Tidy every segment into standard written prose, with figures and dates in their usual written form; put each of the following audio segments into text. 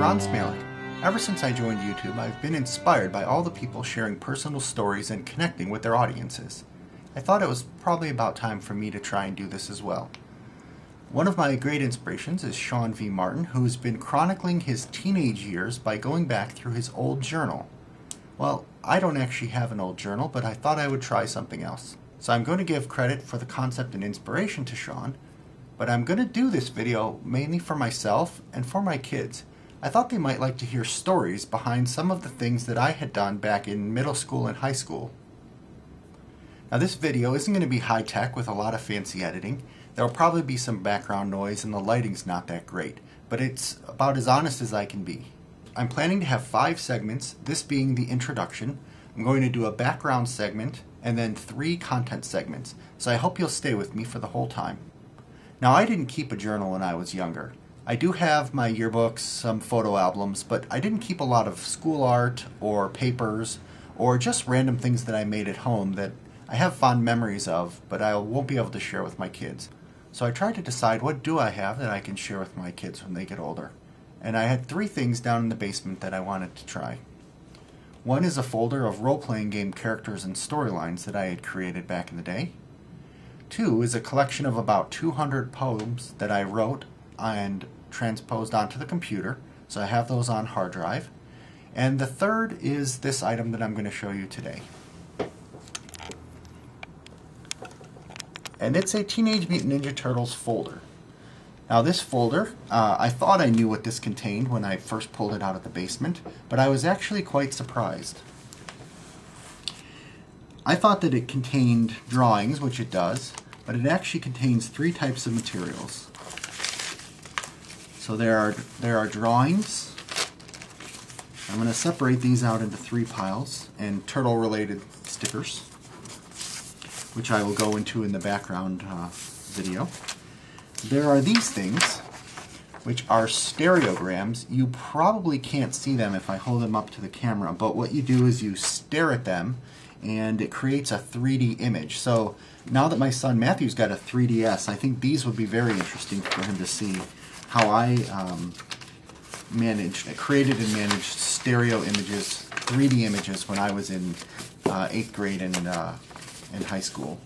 Ron Smalek. Ever since I joined YouTube, I've been inspired by all the people sharing personal stories and connecting with their audiences. I thought it was probably about time for me to try and do this as well. One of my great inspirations is Sean V. Martin, who's been chronicling his teenage years by going back through his old journal. Well, I don't actually have an old journal, but I thought I would try something else. So I'm going to give credit for the concept and inspiration to Sean, but I'm going to do this video mainly for myself and for my kids. I thought they might like to hear stories behind some of the things that I had done back in middle school and high school. Now this video isn't going to be high-tech with a lot of fancy editing. There will probably be some background noise and the lighting's not that great, but it's about as honest as I can be. I'm planning to have 5 segments, this being the introduction. I'm going to do a background segment and then 3 content segments, so I hope you'll stay with me for the whole time. Now, I didn't keep a journal when I was younger. I do have my yearbooks, some photo albums, but I didn't keep a lot of school art or papers or just random things that I made at home that I have fond memories of, but I won't be able to share with my kids. So I tried to decide what do I have that I can share with my kids when they get older. And I had 3 things down in the basement that I wanted to try. One is a folder of role-playing game characters and storylines that I had created back in the day. 2 is a collection of about 200 poems that I wrote and transposed onto the computer, so I have those on hard drive. And the 3rd is this item that I'm going to show you today. And it's a Teenage Mutant Ninja Turtles folder. Now this folder, I thought I knew what this contained when I first pulled it out of the basement, but I was actually quite surprised. I thought that it contained drawings, which it does, but it actually contains 3 types of materials. So there are drawings. I'm going to separate these out into 3 piles, and turtle-related stickers, which I will go into in the background video. There are these things, which are stereograms. You probably can't see them if I hold them up to the camera, but what you do is you stare at them and it creates a 3D image. So now that my son Matthew's got a 3DS, I think these would be very interesting for him to see how I created and managed stereo images, 3D images when I was in 8th grade and in high school.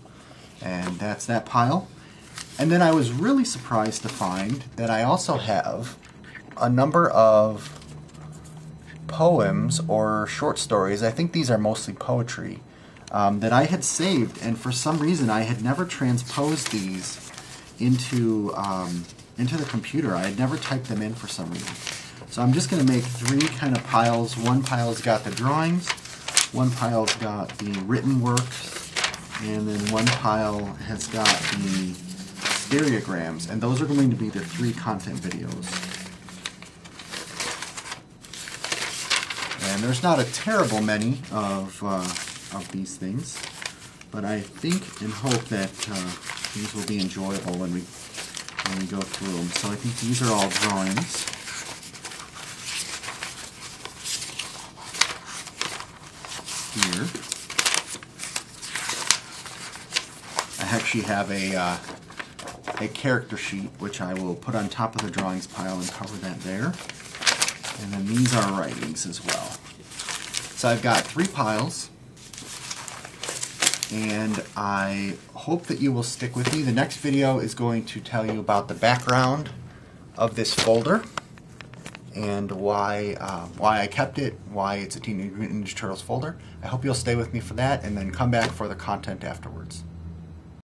And that's that pile. And then I was really surprised to find that I also have a number of poems or short stories, I think these are mostly poetry, that I had saved, and for some reason I had never transposed these into the computer. I had never typed them in for some reason. So I'm just going to make 3 kind of piles. One pile's got the drawings, one pile's got the written works, and then one pile has got the stereograms, and those are going to be the 3 content videos. And there's not a terrible many of these things, but I think and hope that these will be enjoyable when we go through them. So I think these are all drawings. Here, I actually have a character sheet, which I will put on top of the drawings pile and cover that there. And then these are writings as well. So I've got 3 piles, and I hope that you will stick with me. The next video is going to tell you about the background of this folder and why I kept it, why it's a Teenage Mutant Ninja Turtles folder. I hope you'll stay with me for that and then come back for the content afterwards.